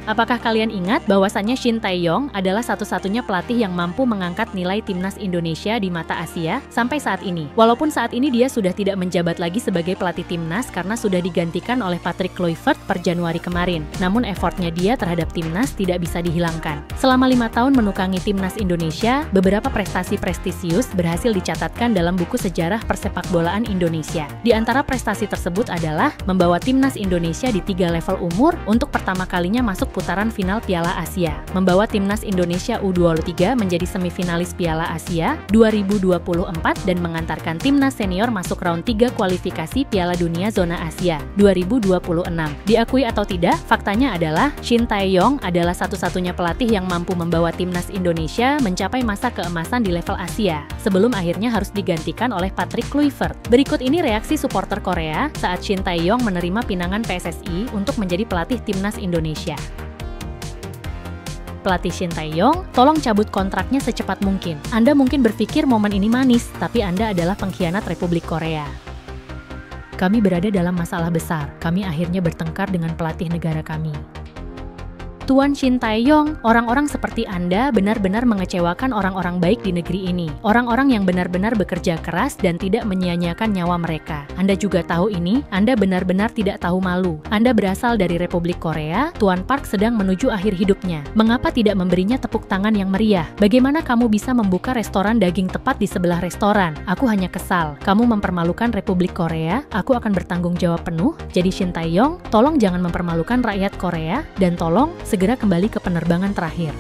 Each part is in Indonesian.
Apakah kalian ingat bahwasannya Shin Tae-yong adalah satu-satunya pelatih yang mampu mengangkat nilai timnas Indonesia di mata Asia sampai saat ini? Walaupun saat ini dia sudah tidak menjabat lagi sebagai pelatih timnas karena sudah digantikan oleh Patrick Kluivert per Januari kemarin. Namun effortnya dia terhadap timnas tidak bisa dihilangkan. Selama 5 tahun menukangi timnas Indonesia, beberapa prestasi prestisius berhasil dicatatkan dalam buku sejarah persepakbolaan Indonesia. Di antara prestasi tersebut adalah membawa timnas Indonesia di 3 level umur untuk pertama kalinya masuk putaran final Piala Asia, membawa timnas Indonesia U23 menjadi semifinalis Piala Asia 2024 dan mengantarkan timnas senior masuk round 3 kualifikasi Piala Dunia Zona Asia 2026. Diakui atau tidak, faktanya adalah Shin Tae-yong adalah satu-satunya pelatih yang mampu membawa timnas Indonesia mencapai masa keemasan di level Asia, sebelum akhirnya harus digantikan oleh Patrick Kluivert. Berikut ini reaksi supporter Korea saat Shin Tae-yong menerima pinangan PSSI untuk menjadi pelatih timnas Indonesia. Pelatih Shin Tae-yong, tolong cabut kontraknya secepat mungkin. Anda mungkin berpikir momen ini manis, tapi Anda adalah pengkhianat Republik Korea. Kami berada dalam masalah besar. Kami akhirnya bertengkar dengan pelatih negara kami. Tuan Shin Tae-yong, orang-orang seperti Anda benar-benar mengecewakan orang-orang baik di negeri ini. Orang-orang yang benar-benar bekerja keras dan tidak menyia-nyiakan nyawa mereka. Anda juga tahu ini, Anda benar-benar tidak tahu malu. Anda berasal dari Republik Korea, Tuan Park sedang menuju akhir hidupnya. Mengapa tidak memberinya tepuk tangan yang meriah? Bagaimana kamu bisa membuka restoran daging tepat di sebelah restoran? Aku hanya kesal. Kamu mempermalukan Republik Korea, aku akan bertanggung jawab penuh. Jadi Shin Tae-yong, tolong jangan mempermalukan rakyat Korea, dan tolong segera kembali ke penerbangan terakhir.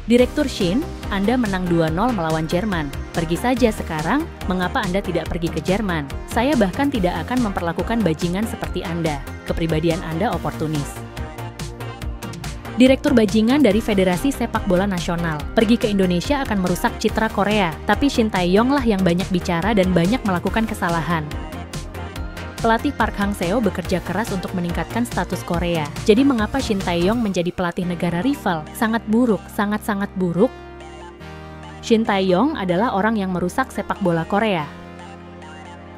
Direktur Shin, Anda menang 2-0 melawan Jerman. Pergi saja sekarang, mengapa Anda tidak pergi ke Jerman? Saya bahkan tidak akan memperlakukan bajingan seperti Anda. Kepribadian Anda oportunis. Direktur bajingan dari Federasi Sepak Bola Nasional, pergi ke Indonesia akan merusak citra Korea, tapi Shin Tae-yong lah yang banyak bicara dan banyak melakukan kesalahan. Pelatih Park Hang-seo bekerja keras untuk meningkatkan status Korea. Jadi mengapa Shin Tae-yong menjadi pelatih negara rival? Sangat buruk, sangat-sangat buruk. Shin Tae-yong adalah orang yang merusak sepak bola Korea.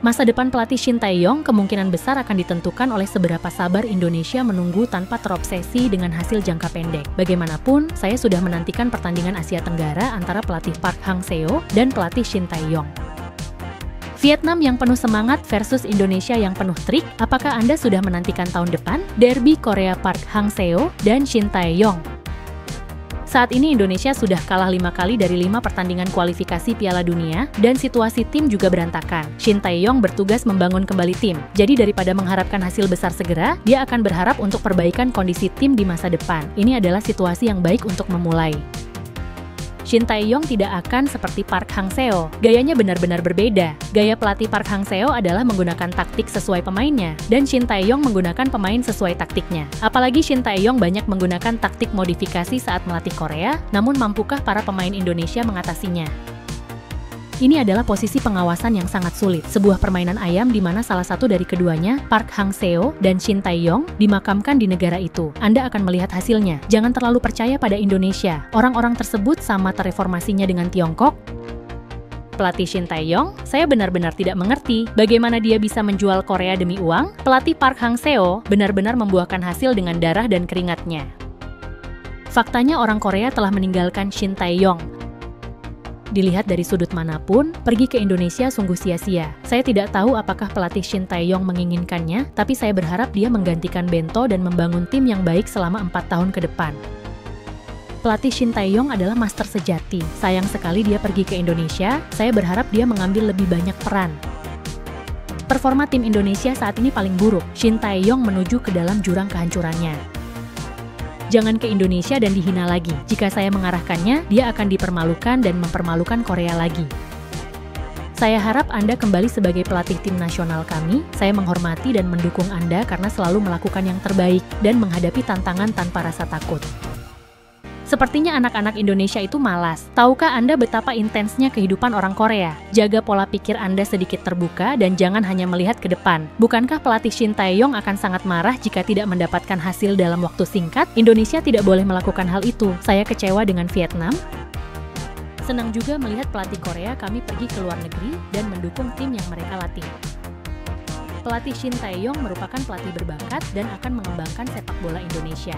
Masa depan pelatih Shin Tae-yong kemungkinan besar akan ditentukan oleh seberapa sabar Indonesia menunggu tanpa terobsesi dengan hasil jangka pendek. Bagaimanapun, saya sudah menantikan pertandingan Asia Tenggara antara pelatih Park Hang-seo dan pelatih Shin Tae-yong. Vietnam yang penuh semangat versus Indonesia yang penuh trik. Apakah Anda sudah menantikan tahun depan? Derby Korea Park Hang-seo dan Shin Tae-yong. Saat ini Indonesia sudah kalah 5 kali dari 5 pertandingan kualifikasi Piala Dunia dan situasi tim juga berantakan. Shin Tae-yong bertugas membangun kembali tim. Jadi daripada mengharapkan hasil besar segera, dia akan berharap untuk perbaikan kondisi tim di masa depan. Ini adalah situasi yang baik untuk memulai. Shin Tae-yong tidak akan seperti Park Hang-seo. Gayanya benar-benar berbeda. Gaya pelatih Park Hang-seo adalah menggunakan taktik sesuai pemainnya, dan Shin Tae-yong menggunakan pemain sesuai taktiknya. Apalagi Shin Tae-yong banyak menggunakan taktik modifikasi saat melatih Korea, namun mampukah para pemain Indonesia mengatasinya? Ini adalah posisi pengawasan yang sangat sulit. Sebuah permainan ayam di mana salah satu dari keduanya, Park Hang-seo dan Shin Tae-yong, dimakamkan di negara itu. Anda akan melihat hasilnya. Jangan terlalu percaya pada Indonesia. Orang-orang tersebut sama terreformasinya dengan Tiongkok. Pelatih Shin Tae-yong, saya benar-benar tidak mengerti bagaimana dia bisa menjual Korea demi uang. Pelatih Park Hang-seo benar-benar membuahkan hasil dengan darah dan keringatnya. Faktanya orang Korea telah meninggalkan Shin Tae-yong. Dilihat dari sudut manapun, pergi ke Indonesia sungguh sia-sia. Saya tidak tahu apakah pelatih Shin Tae-yong menginginkannya, tapi saya berharap dia menggantikan Bento dan membangun tim yang baik selama 4 tahun ke depan. Pelatih Shin Tae-yong adalah master sejati. Sayang sekali dia pergi ke Indonesia, saya berharap dia mengambil lebih banyak peran. Performa tim Indonesia saat ini paling buruk. Shin Tae-yong menuju ke dalam jurang kehancurannya. Jangan ke Indonesia dan dihina lagi. Jika saya mengarahkannya, dia akan dipermalukan dan mempermalukan Korea lagi. Saya harap Anda kembali sebagai pelatih tim nasional kami. Saya menghormati dan mendukung Anda karena selalu melakukan yang terbaik dan menghadapi tantangan tanpa rasa takut. Sepertinya anak-anak Indonesia itu malas. Tahukah Anda betapa intensnya kehidupan orang Korea? Jaga pola pikir Anda sedikit terbuka dan jangan hanya melihat ke depan. Bukankah pelatih Shin Tae-yong akan sangat marah jika tidak mendapatkan hasil dalam waktu singkat? Indonesia tidak boleh melakukan hal itu. Saya kecewa dengan Vietnam. Senang juga melihat pelatih Korea kami pergi ke luar negeri dan mendukung tim yang mereka latih. Pelatih Shin Tae-yong merupakan pelatih berbakat dan akan mengembangkan sepak bola Indonesia.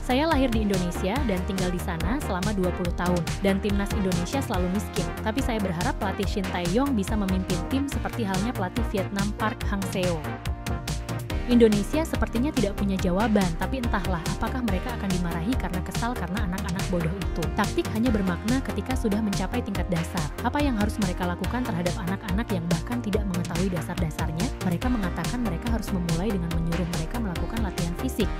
Saya lahir di Indonesia dan tinggal di sana selama 20 tahun, dan timnas Indonesia selalu miskin. Tapi saya berharap pelatih Shin Tae-yong bisa memimpin tim seperti halnya pelatih Vietnam Park Hang-seo. Indonesia sepertinya tidak punya jawaban, tapi entahlah apakah mereka akan dimarahi karena kesal karena anak-anak bodoh itu. Taktik hanya bermakna ketika sudah mencapai tingkat dasar. Apa yang harus mereka lakukan terhadap anak-anak yang bahkan tidak mengetahui dasar-dasarnya? Mereka mengatakan mereka harus memulai dengan menyuruh mereka melakukan latihan fisik.